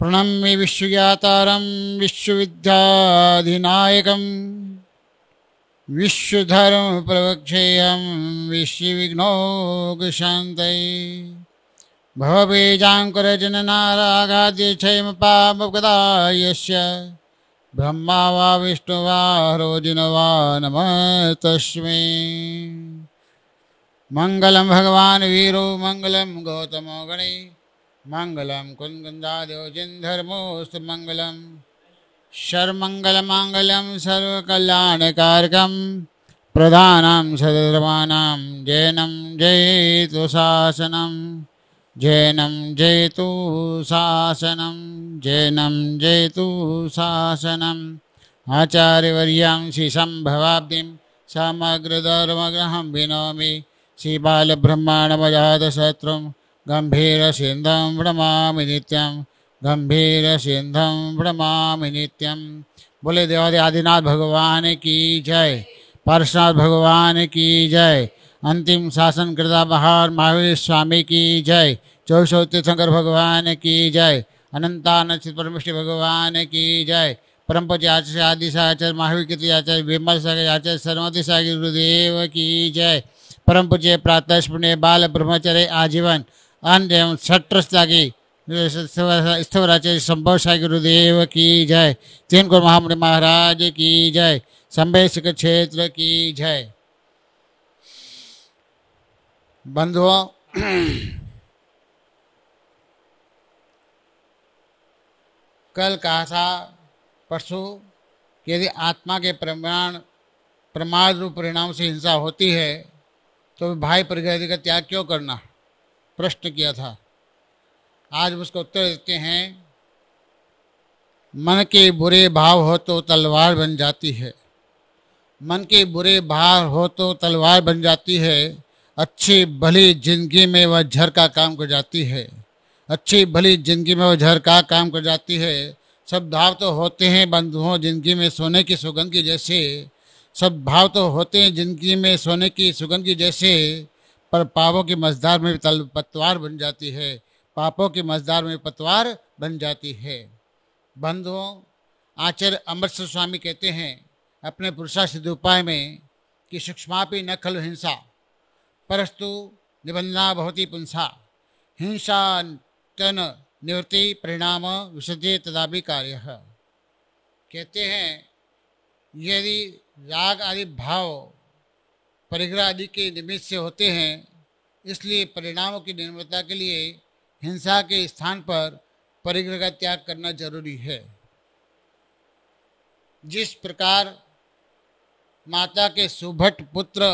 प्रणम्य विश्वज्ञातारं विश्वविद्याधिनायकं विश्वधर्म प्रवक्षेयं विश्वविघ्नोपशान्तये भवबीजाङ्कुरजननारागाद्य क्षयमपामपगदायस्य ब्रह्मा वा विष्णु वा रोजिनो वा नमः तस्मै। मंगलम भगवान वीरो मंगलम गौतमो गणे मंगलम कुंदकुंदादेव जिनधर्मोस्तु मंगलम शर्मंगल मांगल्यम सर्वकल्याणकारकम प्रधानम सदधर्माणां जैनम जयतु शासनम जैनम जयतु शासनम जैनम जयतु शासनम आचार्यवर्यां श्रीसंभवाब्धिं समग्रधर्मग्रहं विनोमि श्रीबालब्रह्माण्डमजातशत्रुं गम्भीरसिन्धं प्रणमामि नित्यं गम्भीरसिन्धं प्रणमामि नित्यं। बोले देवादि आदिनाथ भगवान की जय, पार्श्वनाथ भगवान की जय, अंतिम शासन कृता बहार महावीर स्वामी की जय, चौशोत्य शंकर भगवान की जय, अनंतानंद परमेश्वर भगवान की जय। परम पूज्य आचार्य आदि आचार्य महावीर कीर्ति आचार्य विमल सागर आचार्य सर्वमति सागर गुरुदेव की जय। परम पूज्य प्रातः पुण्य बाल ब्रह्मचर्य आजीवन अन्न एवं छत्रस्ता की स्थवराचार्य संभव सागर गुरुदेव की जय। तीन गुरु महामुनि महाराज की जय। संबेशक क्षेत्र की जय। बंधुओं, कल कहा था परसों कि यदि आत्मा के प्रमाद रूप परिणाम से हिंसा होती है तो भाई परिग्रह का त्याग क्यों करना, प्रश्न किया था। आज उसका उत्तर देते हैं। मन के बुरे भाव हो तो तलवार बन जाती है, मन के बुरे भाव हो तो तलवार बन जाती है। अच्छी भली जिंदगी में वह झर का काम कर जाती है, अच्छी भली जिंदगी में वह झर का काम कर जाती है। सब भाव तो होते हैं बंधुओं जिंदगी में सोने की सुगंध की जैसे, सब भाव तो होते हैं जिंदगी में सोने की सुगंध की जैसे, पर पापों की मझधार में पतवार बन जाती है, पापों की मझधार में पतवार बन जाती है। बंधुओं, आचार्य अमृतसर स्वामी कहते हैं अपने पुरुषार्थ सिद्ध उपाय में कि सूक्ष्मापि न खलु हिंसा परस्तु निबंधना भवति पुंसा, हिंसा तन निवृत्ति परिणाम विसर्जे तदापि कार्य। कहते हैं यदि राग आदि भाव परिग्रह आदि के निमित्त से होते हैं, इसलिए परिणामों की निर्मलता के लिए हिंसा के स्थान पर परिग्रह का त्याग करना जरूरी है। जिस प्रकार माता के सुभट पुत्र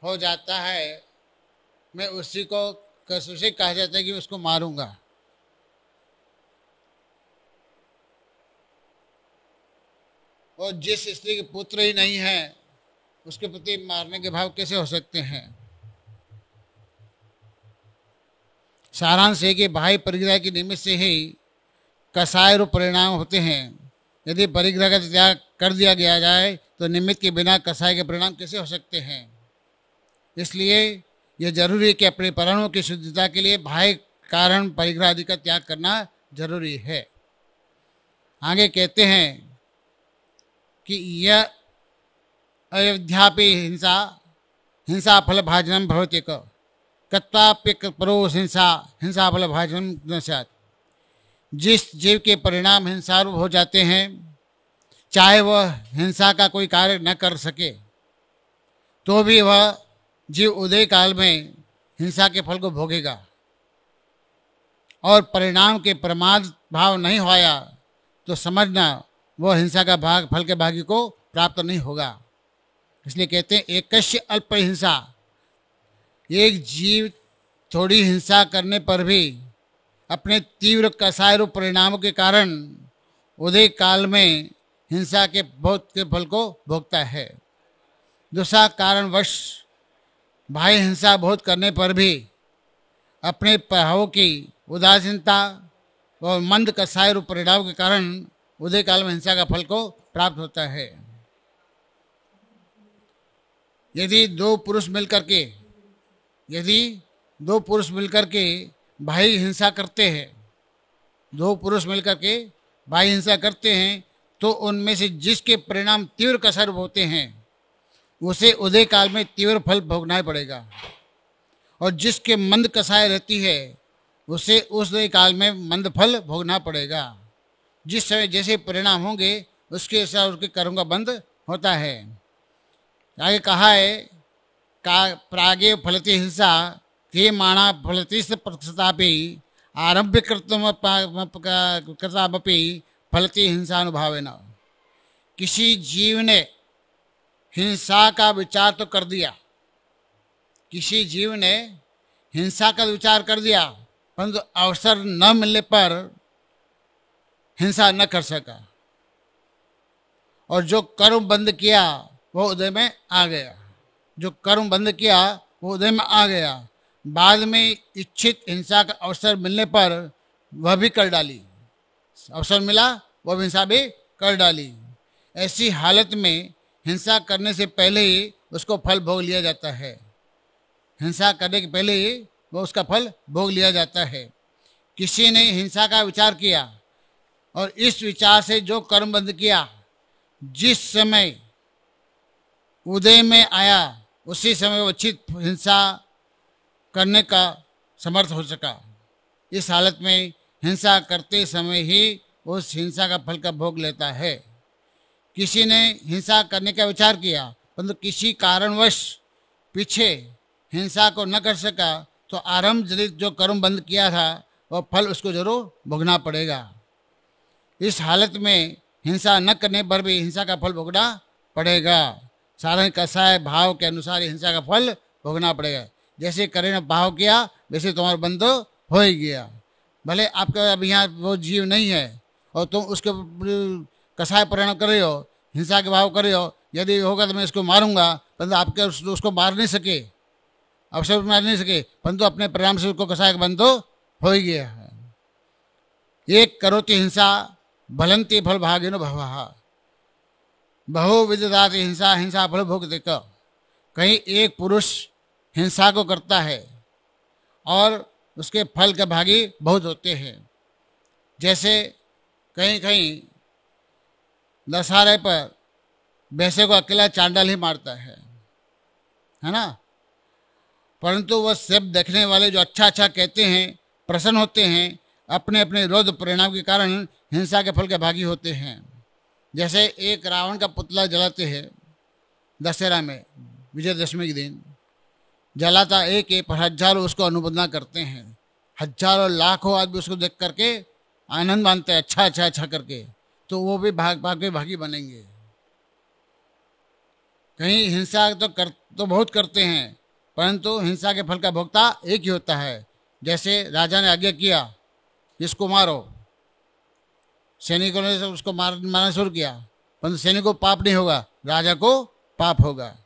हो जाता है, मैं उसी को उसे कहा जाता है कि उसको मारूंगा। और जिस स्त्री के पुत्र ही नहीं है उसके प्रति मारने के भाव कैसे हो सकते हैं। सारांश है कि भाई परिग्रह के निमित्त से ही कसाय रूप परिणाम होते हैं। यदि परिग्रह का त्याग कर दिया गया जाए तो निमित्त के बिना कसाय के परिणाम कैसे हो सकते हैं। इसलिए यह जरूरी है कि अपने प्राणों की शुद्धता के लिए भाई कारण परिग्रह आदि का त्याग करना जरूरी है। आगे कहते हैं कि यह अयोध्यापि हिंसा हिंसा फल भाजनम भवति कत्वाप्य परोस हिंसा हिंसा फल भाजनम न स्यात्। जिस जीव के परिणाम हिंसा रूप हो जाते हैं, चाहे वह हिंसा का कोई कार्य न कर सके तो भी वह जीव उदय काल में हिंसा के फल को भोगेगा, और परिणाम के प्रमाद भाव नहीं होया तो समझना वह हिंसा का भाग फल के भागी को प्राप्त नहीं होगा। इसलिए कहते हैं एकस्य अल्प हिंसा, एक जीव थोड़ी हिंसा करने पर भी अपने तीव्र कसाय रूप परिणामों के कारण उदय काल में हिंसा के बहुत के फल को भोगता है। दूसरा कारणवश भाई हिंसा बहुत करने पर भी अपने प्रभावों की उदासीनता और मंद कसाय रूप परिणाम के कारण उदय काल में हिंसा का फल को प्राप्त होता है। यदि दो पुरुष मिलकर के भाई हिंसा करते हैं दो पुरुष मिलकर के भाई हिंसा करते हैं तो उनमें से जिसके परिणाम तीव्र कसर होते हैं उसे उदय काल में तीव्र फल भोगना ही पड़ेगा, और जिसके मंद कसाय रहती है उसे उस उदय काल में मंद फल भोगना पड़ेगा। जिस समय जैसे परिणाम होंगे उसके अनुसार उसके कर्म का बंध होता है। आगे कहा है का प्रागे फलती हिंसा के माणा फलती प्रसतापि आरभ्य कृतापि फलती हिंसानुभावेन। किसी जीव ने हिंसा का विचार तो कर दिया, किसी जीव ने हिंसा का विचार कर दिया, परंतु अवसर न मिलने पर हिंसा न कर सका, और जो कर्म बंद किया वो उदय में आ गया, जो कर्म बंद किया वो उदय में आ गया। बाद में इच्छित हिंसा का अवसर मिलने पर वह भी कर डाली, अवसर मिला वह हिंसा भी कर डाली। ऐसी हालत में हिंसा करने से पहले ही उसको फल भोग लिया जाता है, हिंसा करने के पहले ही वो उसका फल भोग लिया जाता है। किसी ने हिंसा का विचार किया और इस विचार से जो कर्म बंद किया, जिस समय उदय में आया उसी समय वो उचित हिंसा करने का समर्थ हो सका। इस हालत में हिंसा करते समय ही उस हिंसा का फल का भोग लेता है। किसी ने हिंसा करने का विचार किया परंतु किसी कारणवश पीछे हिंसा को न कर सका तो आरंभ जनित जो कर्म बंद किया था वह फल उसको जरूर भोगना पड़ेगा। इस हालत में हिंसा न करने पर भी हिंसा का फल भोगना पड़ेगा। साधारण कसाय भाव के अनुसार हिंसा का फल भोगना पड़ेगा। जैसे करे न भाव किया वैसे तुम्हारा बंद हो ही गया। भले आपका अब यहाँ वो जीव नहीं है और तुम उसके कसाय परिणाम कर रहे हो, हिंसा के भाव कर रहे हो, यदि होगा तो मैं इसको मारूंगा, परंतु आपके उसको मार नहीं सके, अवसर मार नहीं सके, परंतु अपने परिणाम से उसको कसाय बंद हो ही गया है। एक करोति हिंसा भलंती फल भागिनो भवः बहु विददाति हिंसा हिंसा फल भोगते। कहीं एक पुरुष हिंसा को करता है और उसके फल के भागी बहुत होते हैं। जैसे कहीं कहीं दशहरे पर भैंसे को अकेला चांडाल ही मारता है ना, परंतु वह सब देखने वाले जो अच्छा अच्छा कहते हैं, प्रसन्न होते हैं, अपने अपने विरोध परिणाम के कारण हिंसा के फल के भागी होते हैं। जैसे एक रावण का पुतला जलाते हैं दशहरा में, विजयदशमी के दिन जलाता एक पर हजारों उसको अनुमोदना करते हैं, हजारों लाखों आदमी उसको देख करके आनंद मानते हैं, अच्छा अच्छा अच्छा करके, तो वो भी भाग भाग के भागी बनेंगे। कहीं हिंसा तो बहुत करते हैं परंतु हिंसा के फल का भोक्ता एक ही होता है। जैसे राजा ने आज्ञा किया इसको मारो, सैनिकों ने उसको मारना शुरू किया, परंतु सैनिक को पाप नहीं होगा, राजा को पाप होगा।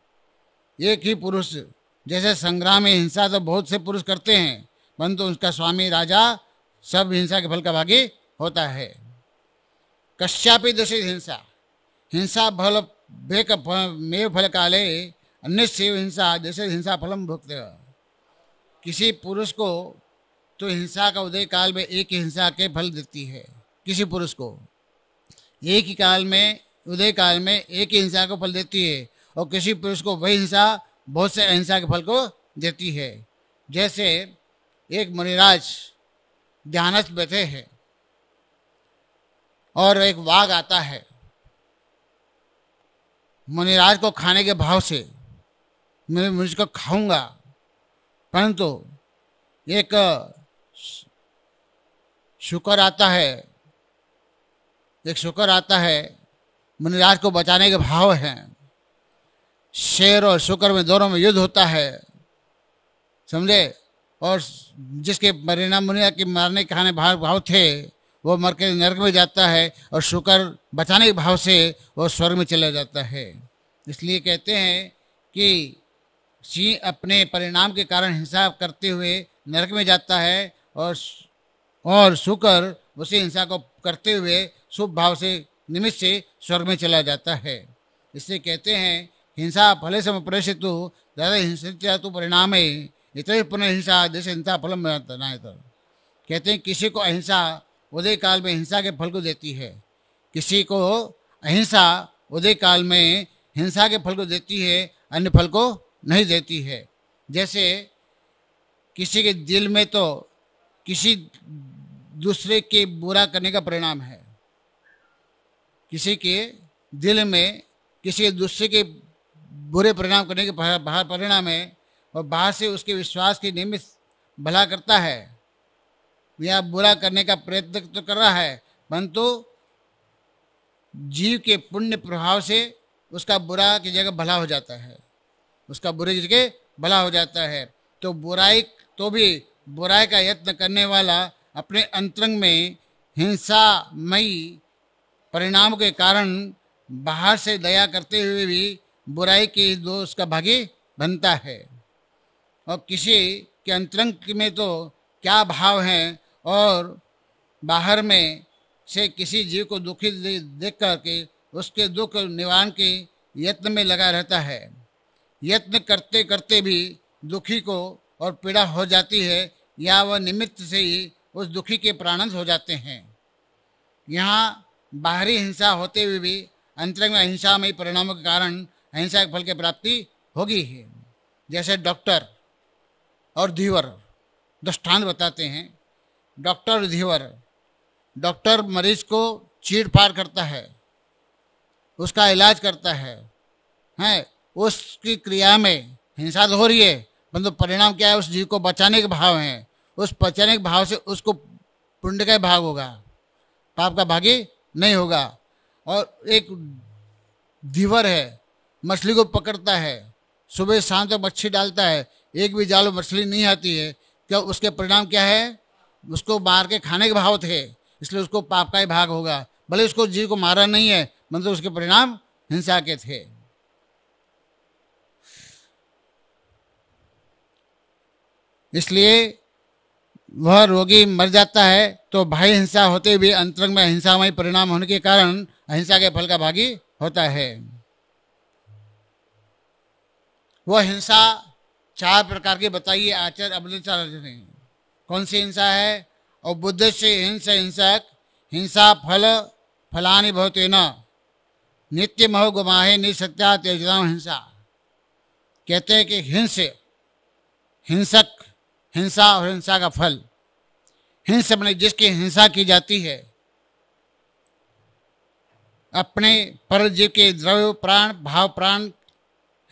एक ही पुरुष, जैसे संग्राम में हिंसा तो बहुत से पुरुष करते हैं परंतु उसका स्वामी राजा सब हिंसा के फल का भागी होता है। कश्यापि दूषित हिंसा हिंसा फल भेक मेव फल काले अन्य सेव हिंसा जैसे हिंसा फलम भुगते। किसी पुरुष को तो हिंसा का उदय काल में एक ही हिंसा के फल देती है, किसी पुरुष को एक ही काल में उदय काल में एक ही हिंसा को फल देती है, और किसी पुरुष को वही हिंसा बहुत से अहिंसा के फल को देती है। जैसे एक मुनिराज ध्यानस्थ बैठे हैं और एक वाघ आता है, मुनिराज को खाने के भाव से मैं मुझको खाऊंगा, परंतु एक शुकर आता है, एक शुकर आता है मुनिराज को बचाने के भाव हैं। शेर और शुकर में दोनों में युद्ध होता है, समझे, और जिसके परिणाम मुनिराज के मारने खाने भाव थे वो मर के नरक में जाता है, और शुकर बचाने के भाव से वो स्वर्ग में चला जाता है। इसलिए कहते हैं कि सिंह अपने परिणाम के कारण हिंसा करते हुए नरक में जाता है, और शुकर उसी हिंसा को करते हुए शुभ भाव से निमित्त से स्वर्ग में चला जाता है। इससे कहते हैं हिंसा फले समप्रेषितु ज़्यादा हिंसा तो परिणाम है इतर पुनः हिंसा जैसे हिंसा फलम। कहते हैं किसी को अहिंसा उदय काल में हिंसा के फल को देती है, किसी को अहिंसा उदय काल में हिंसा के फल को देती है, अन्य फल को नहीं देती है। जैसे किसी के दिल में तो किसी दूसरे के बुरा करने का परिणाम है, किसी के दिल में किसी दूसरे के बुरे परिणाम करने के बाहर परिणाम है, और बाहर से उसके विश्वास के निमित्त भला करता है या बुरा करने का प्रयत्न तो कर रहा है, परंतु जीव के पुण्य प्रभाव से उसका बुरा की जगह भला हो जाता है, उसका बुरे की जगह भला हो जाता है। तो बुराई तो भी बुराई का यत्न करने वाला अपने अंतरंग में हिंसामयी परिणाम के कारण बाहर से दया करते हुए भी बुराई के दोष का भागी बनता है। और किसी के अंतरंग में तो क्या भाव है और बाहर में से किसी जीव को दुखी देख करके उसके दुख निवारण के यत्न में लगा रहता है। यत्न करते करते भी दुखी को और पीड़ा हो जाती है या वह निमित्त से ही उस दुखी के प्राणांत हो जाते हैं। यहाँ बाहरी हिंसा होते हुए भी अंतरंग में अहिंसामयी परिणामों के कारण अहिंसा के फल की प्राप्ति होगी है। जैसे डॉक्टर और धीवर दृष्टांत बताते हैं। डॉक्टर और धीवर, डॉक्टर मरीज को चीर फाड़ करता है, उसका इलाज करता है, उसकी क्रिया में हिंसा तो हो रही है, परंतु परिणाम क्या है, उस जीव को बचाने के भाव है, उस बचाने के भाव से उसको पुण्य का भाग होगा, पाप का भागी नहीं होगा। और एक धीवर है, मछली को पकड़ता है, सुबह शाम तक मच्छी डालता है, एक भी जाल मछली नहीं आती है, क्या उसके परिणाम क्या है, उसको मार के खाने के भाव थे, इसलिए उसको पाप का ही भाग होगा। भले उसको जीव को मारा नहीं है, मतलब उसके परिणाम हिंसा के थे। इसलिए वह रोगी मर जाता है तो बाह्य हिंसा होते भी अंतरंग में हिंसामय परिणाम होने के कारण अहिंसा के फल का भागी होता है। वह हिंसा 4 प्रकार की बताइए आचार्य अमृताचार्य ने। कौन सी हिंसा है? और बुद्ध से हिंसक हिंसा फल फलानि भवते न नित्य महो गुमाहे निसत्या त्यजता हिंसा। कहते हैं कि हिंसक हिंसा और हिंसा का फल। हिंस बने जिसकी हिंसा की जाती है, अपने पर जीव के द्रव्य प्राण भाव प्राण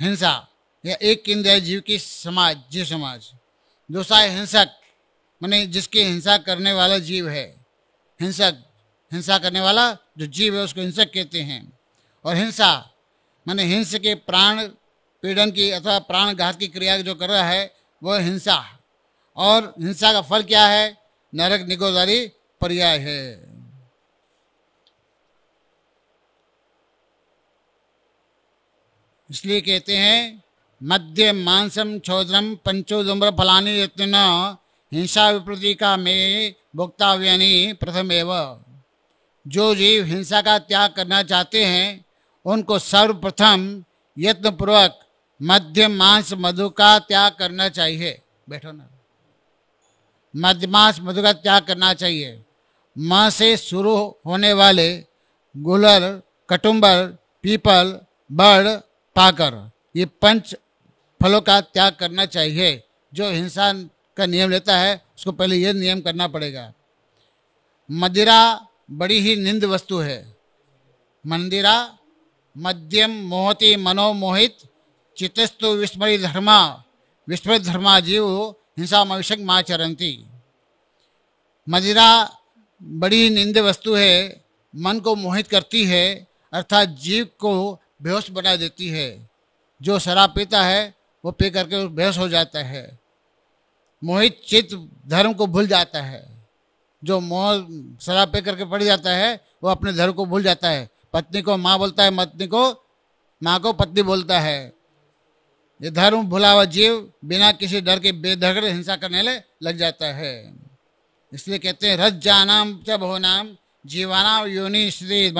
हिंसा, या एक इंद्रिय जीव की समाज जीव समाज। दूसरा है हिंसक, माने जिसकी हिंसा करने वाला जीव है। हिंसक हिंसा करने वाला जो जीव है उसको हिंसक कहते हैं। और हिंसा माने हिंस के प्राण पीड़न की अथवा प्राणघात की क्रिया जो कर रहा है वह हिंसा। और हिंसा का फल क्या है? नरक निगोदारी पर्याय है। इसलिए कहते हैं मध्य मांसम क्षोद्रम पंचोदुम्र फलानि यत्न हिंसा विप्रति का में भोक्तव्यानि प्रथमेव। जो जीव हिंसा का त्याग करना चाहते हैं उनको सर्वप्रथम यत्न पूर्वक मध्य मांस मधु का त्याग करना चाहिए। बैठो ना। मध्य मांस मधु का त्याग करना चाहिए। मां से शुरू होने वाले गुलर, कटुम्बर, पीपल, बड़, पाकर, ये 5 फलों का त्याग करना चाहिए। जो हिंसा का नियम लेता है उसको पहले यह नियम करना पड़ेगा। मदिरा बड़ी ही निंद वस्तु है। मंदिरा मध्यम मोहति मनोमोहित चित्तस्तु विस्मृत धर्मा जीव हिंसा मविषक माचरंती। मदिरा बड़ी निंद वस्तु है, मन को मोहित करती है, अर्थात जीव को बेहोश बना देती है। जो शराब पीता है वो पी करके बेहोश हो जाता है। मोहित चित्त धर्म को भूल जाता है। जो मोह शराब पी करके पड़ जाता है वो अपने धर्म को भूल जाता है। पत्नी को माँ बोलता है, पत्नी को माँ को पत्नी बोलता है। ये धर्म भुला हुआ जीव बिना किसी डर के बेधड़क हिंसा करने लग जाता है। इसलिए कहते हैं रज्जानाम च बहुनाम जीवानाम योनि स्थिति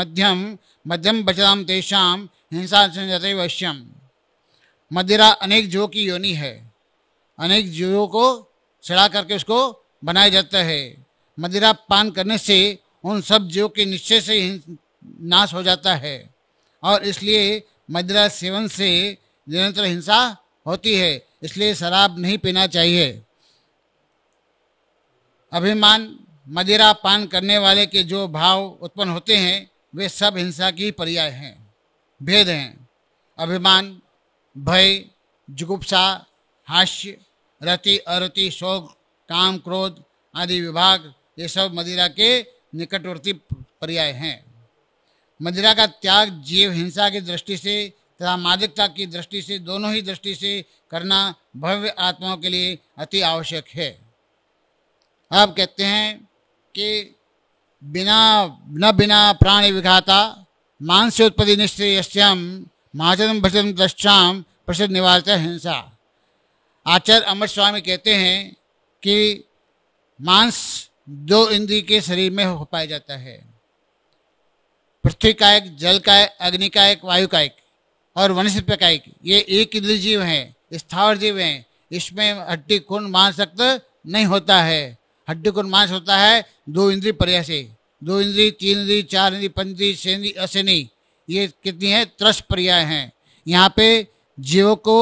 मध्यम बचताम तेषाम हिंसा संजते वश्यम। मदिरा अनेक जीवों की योनि है, अनेक जीवों को चढ़ा करके उसको बनाया जाता है। मदिरा पान करने से उन सब जीवों के निश्चय से नाश हो जाता है और इसलिए मदिरा सेवन से निरंतर हिंसा होती है। इसलिए शराब नहीं पीना चाहिए। अभिमान, मदिरा पान करने वाले के जो भाव उत्पन्न होते हैं वे सब हिंसा की पर्याय हैं, भेद हैं। अभिमान, भय, जुगुप्सा, हास्य, रति, अरति, शोक, काम, क्रोध आदि विभाग, ये सब मदिरा के निकटवर्ती पर्याय हैं। मदिरा का त्याग जीव हिंसा की दृष्टि से तथा मादकता की दृष्टि से, दोनों ही दृष्टि से करना भव्य आत्माओं के लिए अति आवश्यक है। अब कहते हैं कि बिना प्राणी विघाता मांस्योत्पत्ति निश्चयस्याम महाजनम भजन दश्चाम प्रसिद्ध निवारत हिंसा। आचार्य अमर स्वामी कहते हैं कि मांस दो इंद्रिय के शरीर में हो पाया जाता है, पृथ्वी का एक, जल का एक, अग्नि का एक, वायु का एक और वनस्पति का एक। ये एक इंद्रिय जीव हैं, स्थावर जीव हैं। इसमें हड्डी खून मांस रक्त नहीं होता है। हड्डी खून मांस होता है दो इंद्रिय पर्याय से। दो इंद्रिय, तीन इंद्रिय, चार इंद्रिय, पंच इंद्रिय, छह इंद्रिय, अशनि, ये कितनी है? त्रस पर्याय हैं। यहाँ पे जीवों को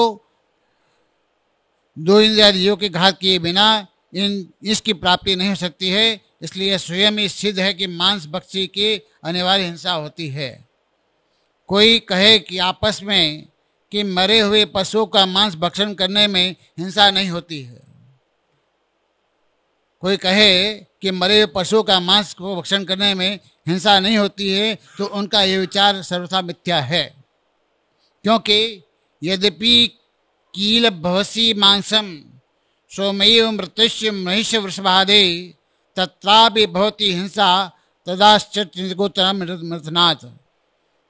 दो इंद्रिय जीवों के घात किए बिना इसकी प्राप्ति नहीं हो सकती है। इसलिए स्वयं ही सिद्ध है कि मांस भक्षी की अनिवार्य हिंसा होती है। कोई कहे कि आपस में कि मरे हुए पशुओं का मांस भक्षण करने में हिंसा नहीं होती है, कोई कहे कि मरे हुए पशुओं का मांस को भक्षण करने में हिंसा नहीं होती है, तो उनका यह विचार सर्वथा मिथ्या है। क्योंकि यद्यपि कील भवसी मांसम सोमैव मृत्युश्च महिष वृषभादे तत्रापि भवती हिंसा तदाश्चर्यगोचरम मृतनाथ।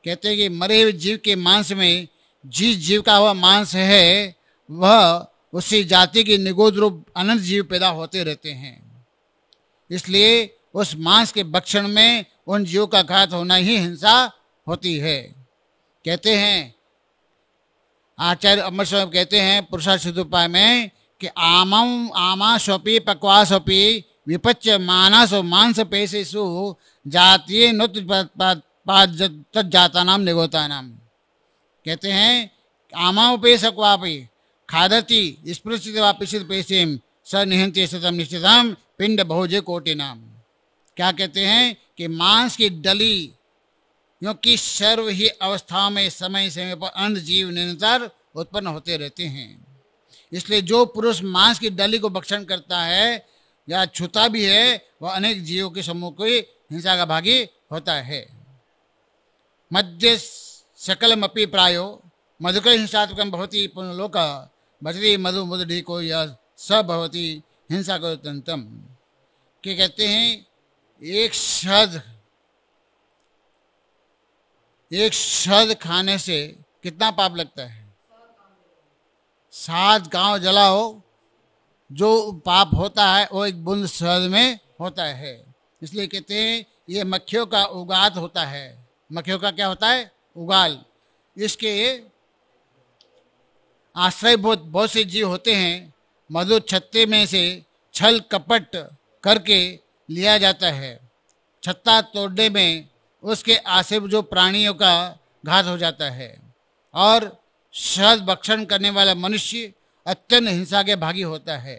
कहते हैं कि मरे हुए जीव के मांस में जिस जीव का हुआ मांस है वह उसी जाति के निगोद रूप अनंत जीव पैदा होते रहते हैं। इसलिए उस मांस के भक्षण में उन जीवों का घात होना ही हिंसा होती है। कहते हैं आचार्य अमर स्वामी कहते हैं पुरुषार्थ सिद्धोपाय में कि आमाशोपि पक्वासोपि विपच्य मानसो मांस पेशेषु जातीय तज्जाता नाम निगोता नाम। कहते हैं आमापेशक्वापि खादति स्पृशित वापिशित पेशिम स निहंते सतम निश्चितम पिंड भोजे कोटि नाम। क्या कहते हैं कि मांस की डली, क्योंकि सर्व ही अवस्थाओं में समय समय पर अन्य जीव निरंतर उत्पन्न होते रहते हैं। इसलिए जो पुरुष मांस की डली को भक्षण करता है या छूता भी है वह अनेक जीवों के समूह की हिंसा का भागी होता है। मध्य सकलमपि प्रायो मधुकर हिंसात्मकम भवति पुनर्लोक भजति मधु मुदढ़ी को यह सब भवति हिंसा को तंतम। क्या कहते हैं एक शहद खाने से कितना पाप लगता है? 7 गांव जलाओ, जो पाप होता है वो एक बूंद शहद में होता है। इसलिए कहते हैं ये मक्खियों का उगात होता है। मक्खियों का क्या होता है? उगाल। इसके आश्रय बहुत से जीव होते हैं। मधु छत्ते में से छल कपट करके लिया जाता है। छत्ता तोड़ने में उसके आश्रय जो प्राणियों का घात हो जाता है और शहद भक्षण करने वाला मनुष्य अत्यंत हिंसा के भागी होता है।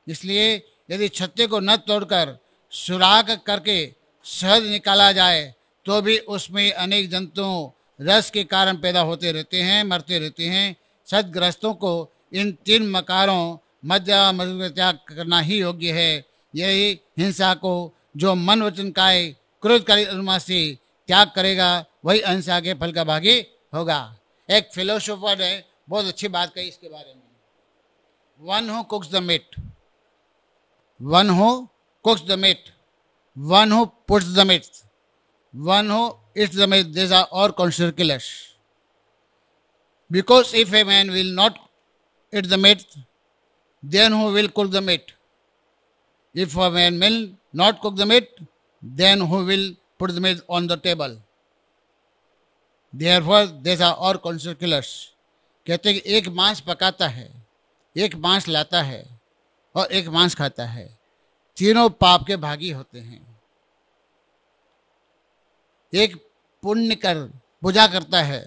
इसलिए यदि छत्ते को न तोड़कर सुराख करके शहद निकाला जाए तो भी उसमें अनेक जंतुओं रस के कारण पैदा होते रहते हैं, मरते रहते हैं। सदग्रस्तों को इन 3 मकारों मध्य मधु त्याग करना ही योग्य है। यही हिंसा को जो मन वचन काय क्रोधकारी अनुमान से त्याग करेगा वही अहिंसा के फल का भागी होगा। एक फिलोसोफर ने बहुत अच्छी बात कही इसके बारे में। One who cooks the meat, one who cooks the meat, one who puts the meat, one who eats the meat, these are all considered killers. Because if a man will not eat the meat, then who will cook the meat? If a man will not cook the meat, then who will put the meat on the table? Therefore, these are all considered killers. कहते हैं कि एक मांस पकाता है, एक मांस लाता है और एक मांस खाता है। तीनों पाप के भागी होते हैं। एक पुण्य कर पूजा करता है,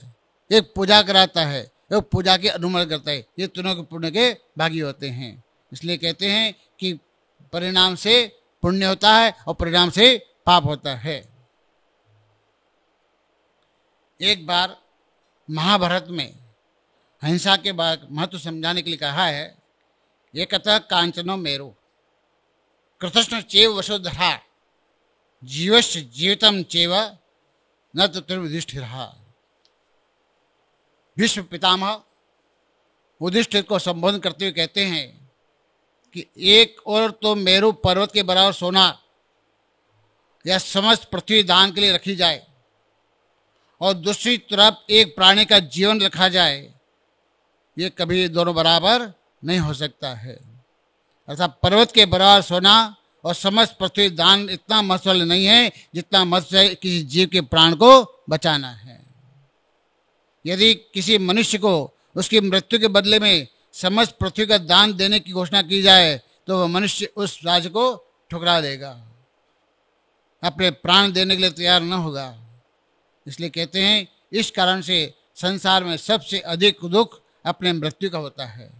एक पूजा कराता है, एक पूजा की अनुमति करता है, ये तीनों के पुण्य के भागी होते हैं। इसलिए कहते हैं कि परिणाम से पुण्य होता है और परिणाम से पाप होता है। एक बार महाभारत में हिंसा के बाद महत्व समझाने के लिए कहा है, एकतः कांचनो मेरु कृतस्न चेव वसुधरा जीवस्य जीवितम चेव न तो युधिष्ठिर। विश्व पितामह युधिष्ठिर को संबोधन करते हुए कहते हैं कि एक और तो मेरु पर्वत के बराबर सोना या समस्त पृथ्वी दान के लिए रखी जाए और दूसरी तरफ एक प्राणी का जीवन रखा जाए, ये कभी दोनों बराबर नहीं हो सकता है। अर्थात पर्वत के बराबर सोना और समस्त पृथ्वी दान इतना महत्वपूर्ण नहीं है जितना महत्व है किसी जीव के प्राण को बचाना है। यदि किसी मनुष्य को उसकी मृत्यु के बदले में समस्त पृथ्वी का दान देने की घोषणा की जाए तो वह मनुष्य उस राज्य को ठुकरा देगा, अपने प्राण देने के लिए तैयार न होगा। इसलिए कहते हैं इस कारण से संसार में सबसे अधिक दुख अपने मृत्यु का होता है।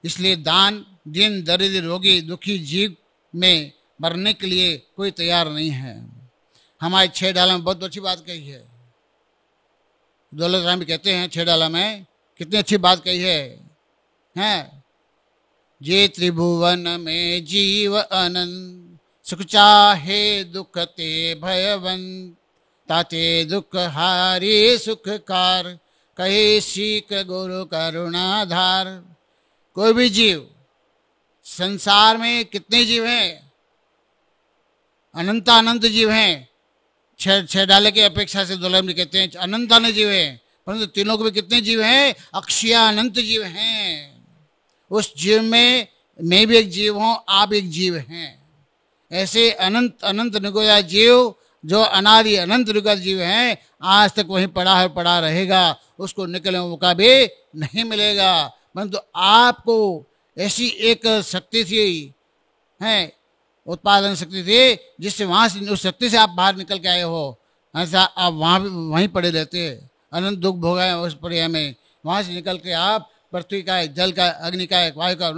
इसलिए दान दीन दरिद्र रोगी दुखी जीव में मरने के लिए कोई तैयार नहीं है। हमारे 6 डाला में बहुत अच्छी बात कही है। दौलत राम भी कहते हैं 6 डाला में कितनी अच्छी बात कही है? जे त्रिभुवन में जीव अनंत सुख चाहे दुख ते भयवंत ताते दुख हारी सुखकार कहे सीख गुरु करुणाधार। कोई भी जीव, संसार में कितने जीव हैं? अनंत जीव हैं। 6 डाले की अपेक्षा से दुर्लभ कहते हैं अनंत जीव हैं, परंतु तीनों को भी कितने जीव हैं? अक्षय अनंत जीव हैं। उस जीव में मैं भी एक जीव हूं, आप एक जीव हैं। ऐसे अनंत अनंत निगोया जीव जो अनादि अनंत निगोया जीव हैं, आज तक वहीं पड़ा रहेगा, उसको निकलने का मौका भी नहीं मिलेगा। परंतु आपको ऐसी एक शक्ति थी है, उत्पादन शक्ति थी, जिससे वहां से उस शक्ति से आप बाहर निकल के आए हो। ऐसा आप वहीं पड़े रहते, अनंत दुख भोगाए उस पर्याय में। वहां से निकल के आप पृथ्वी का, जल का, अग्नि का, वायु का,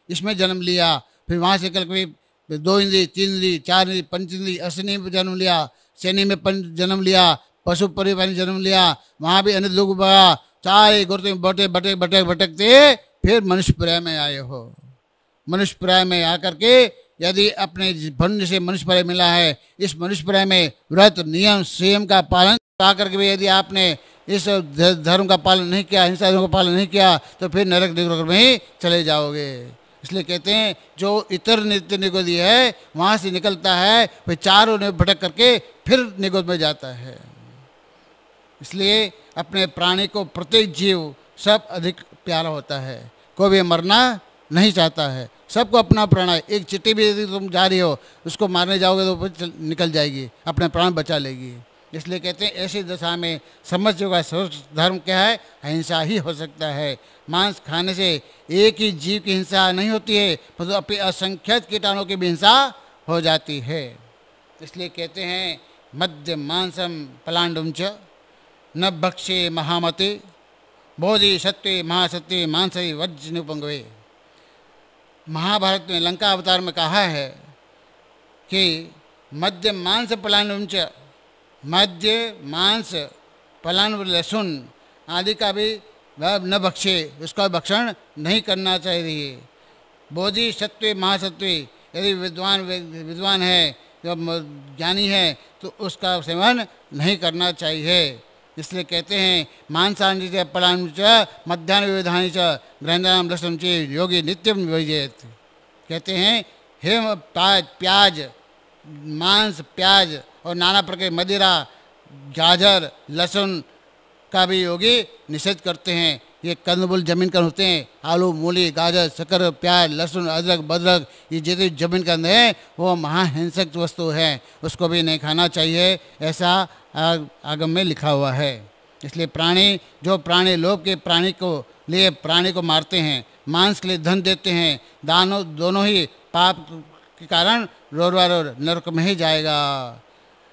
इसमें जन्म लिया। फिर वहां से निकल के 2 इंद्री, 3 इंद्री, 4 इंद्री, 5 इंद्री, अश्विनी में जन्म लिया, शनि में जन्म लिया, पशु परिवार में जन्म लिया, वहां भी अनंत दुख भोगा। सारे गुरते में भटकते फिर मनुष्य पर्याय में आए हो। मनुष्य पर्याय में आकर के यदि अपने पुण्य से मनुष्य पर्याय मिला है, इस मनुष्य पर्याय में व्रत नियम संयम का पालन आकर के भी यदि आपने इस धर्म का पालन नहीं किया, हिंसा का पालन नहीं किया, तो फिर नरक निगोद में ही चले जाओगे। इसलिए कहते हैं जो इतर नित्य निगोदी है वहां से निकलता है, फिर चारों ने भटक करके फिर निगोद में जाता है। इसलिए अपने प्राणी को प्रत्येक जीव सब अधिक प्यारा होता है। कोई भी मरना नहीं चाहता है, सबको अपना प्राण है। एक चींटी भी यदि तुम जा रही हो, उसको मारने जाओगे तो फिर निकल जाएगी, अपने प्राण बचा लेगी। इसलिए कहते हैं ऐसी दशा में समझ होगा सर्वश्रेष्ठ धर्म क्या है? अहिंसा ही हो सकता है। मांस खाने से एक ही जीव की हिंसा नहीं होती है, परंतु अपने असंख्यत कीटाणुओं की भी हिंसा हो जाती है। इसलिए कहते हैं मध्य मांसम पलांडुम च न भक्षे महामते बोधि सत्वे महासत्वे मांसि वज्रनुपंगवे। महाभारत में लंका अवतार में कहा है कि मध्य मांस पलांडुम च, मध्य मांस पलांड लहसुन आदि का भी न भक्षे, उसका भक्षण नहीं करना चाहिए। बोधि सत्वे महासत्वे, यदि विद्वान है, जो ज्ञानी है, तो उसका सेवन नहीं करना चाहिए। इसलिए कहते हैं मांसांडि च पलांड च मध्याह्न विविधानि च ग्रहणाम लसम च योगी नित्यम विजयत। कहते हैं हे प्याज, मांस, प्याज और नाना प्रकार मदिरा, गाजर, लहसुन का भी योगी निषेध करते हैं। ये कंदमूल जमीन का होते हैं, आलू, मूली, गाजर, शक्कर, प्याज, लहसुन, अदरक, बदरक, ये जितनी जमीन का अंदर है वो महाहिंसक वस्तु है, उसको भी नहीं खाना चाहिए, ऐसा आगम में लिखा हुआ है। इसलिए प्राणी, जो प्राणी लोभ के प्राणी को लिए प्राणी को मारते हैं, मांस के लिए धन देते हैं, दानों दोनों ही पाप के कारण रोज नरक में ही जाएगा।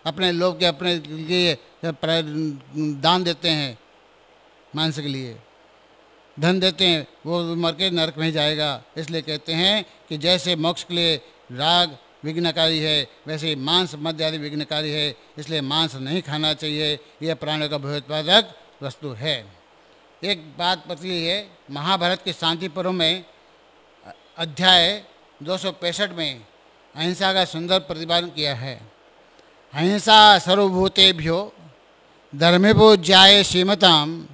अपने लोग के अपने लिए दान देते हैं, मांस के लिए धन देते हैं, वो मर के नरक में ही जाएगा। इसलिए कहते हैं कि जैसे मोक्ष के लिए राग विघ्नकारी है, वैसे मांस मद्य आदि विघ्नकारी है। इसलिए मांस नहीं खाना चाहिए, यह प्राणियों का भयोत्पादक वस्तु है। एक बात पतली है, महाभारत के शांति पर्व में अध्याय 265 में अहिंसा का सुंदर प्रतिपादन किया है। अहिंसा सर्वभूतेभ्यो धर्मेभ्योज्याय श्रीमताम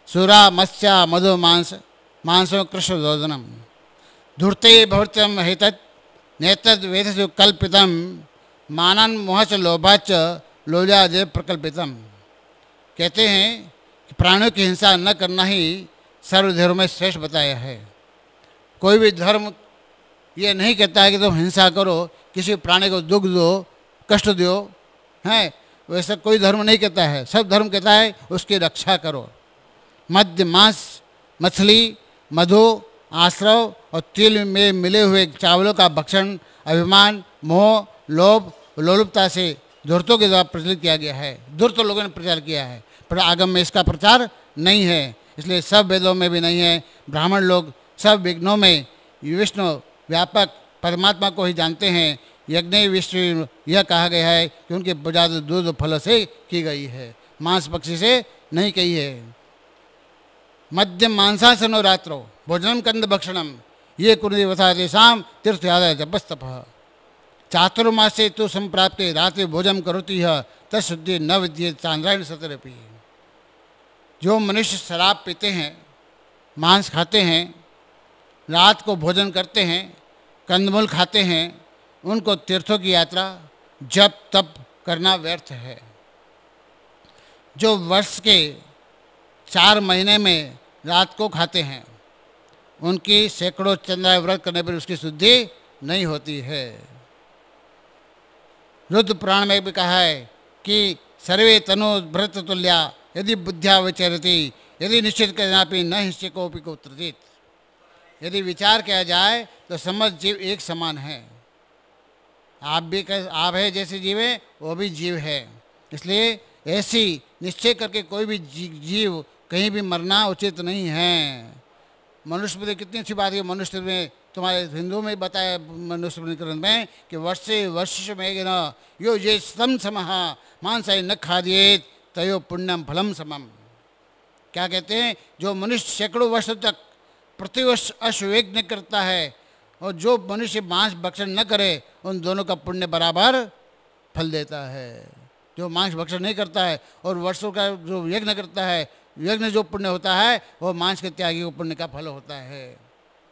सुरा मत्स्या मधु मांसो कृष्णोदनम धूर्ते भवत्यम हेतत् नेतद वेदसु कल्पितम मानन मोहच लोभाच लोलादे प्रकल्पितम। कहते हैं कि प्राणियों की हिंसा न करना ही सर्वधर्म में श्रेष्ठ बताया है। कोई भी धर्म ये नहीं कहता है कि तुम हिंसा करो, किसी प्राणी को दुख दो, कष्ट दो, हैं, वैसा कोई धर्म नहीं कहता है। सब धर्म कहता है उसकी रक्षा करो। मद्य मांस मछली मधु आश्रव और तिल में मिले हुए चावलों का भक्षण अभिमान मोह लोभ लोलुपता से धूर्तों के द्वारा प्रचलित किया गया है। धूर्त लोगों ने प्रचार किया है, पर आगम में इसका प्रचार नहीं है। इसलिए सब वेदों में भी नहीं है। ब्राह्मण लोग सब विघ्नों में विष्णु व्यापक परमात्मा को ही जानते हैं। यज्ञ विष्णु यह कहा गया है कि उनकी पूजा दूध फलों से की गई है, मांस पक्षी से नहीं कही है। मध्यम मांसासनो रात्रो भोजनम कंद भक्षणम ये कुरुदेवता तेषाम तीर्थयाद जपस्तप चातुर्मासे तो संप्राप्ते रात्रि भोजन करोति है तत्शुद्धि न विद्ये चांद्रायण सतरपि। जो मनुष्य शराब पीते हैं, मांस खाते हैं, रात को भोजन करते हैं, कंदमूल खाते हैं, उनको तीर्थों की यात्रा जप तप करना व्यर्थ है। जो वर्ष के 4 महीने में रात को खाते हैं, उनकी सैकड़ों चंद्राय व्रत करने पर उसकी शुद्धि नहीं होती है। रुद्र पुराण में भी कहा है कि सर्वे तनु भ्रत तुल्या यदि बुद्ध्या विचरति यदि निश्चित करनापि न हिंस्य कोपि को उत्तरजित। यदि विचार किया जाए तो समस्त जीव एक समान है। आप है जैसे जीव है वो भी जीव है। इसलिए ऐसी निश्चय करके कोई भी जीव कहीं भी मरना उचित नहीं है। मनुष्य में कितनी अच्छी बात है। मनुष्य में तुम्हारे हिंदू में बताया मनुष्य ग्रंथ में कि वर्षे वर्ष में न यो ये सम समः मांसाय न खादियेत तयो पुण्यम फलम समम। क्या कहते हैं? जो मनुष्य सैकड़ों वर्षों तक प्रतिवर्ष अश्वयज्ञ करता है और जो मनुष्य मांस भक्षण न करे उन दोनों का पुण्य बराबर फल देता है। जो मांस भक्षण नहीं करता है और वर्षों का जो यज्ञ करता है, यज्ञ जो पुण्य होता है वो मांस के त्यागी को पुण्य का फल होता है।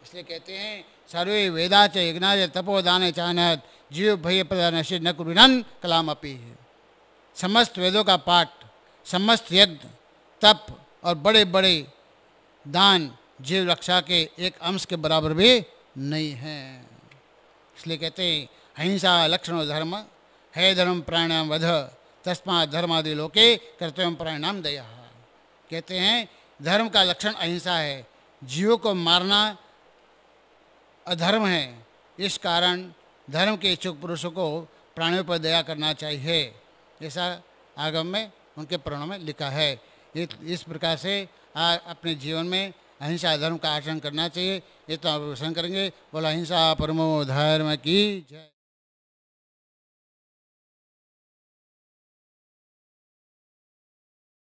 इसलिए कहते हैं सर्वे वेदा च यज्ञा च तपोदान चानत जीव भय प्रदान से न कुरुनन कलाम अपी। समस्त वेदों का पाठ, समस्त यज्ञ तप और बड़े बड़े दान जीव रक्षा के एक अंश के बराबर भी नहीं है। इसलिए कहते हैं अहिंसा लक्षणो धर्म है धर्म प्राणायाम वध तस्मा धर्मादि लोके कर्तव्यम प्राणायाम दया। कहते हैं धर्म का लक्षण अहिंसा है। जीवों को मारना अधर्म है। इस कारण धर्म के इच्छुक पुरुषों को प्राणियों पर दया करना चाहिए, ऐसा आगम में उनके प्रणों में लिखा है। इस प्रकार से अपने जीवन में अहिंसा धर्म का आचरण करना चाहिए। ये तो आप करेंगे। बोला अहिंसा परमो धर्म की जय।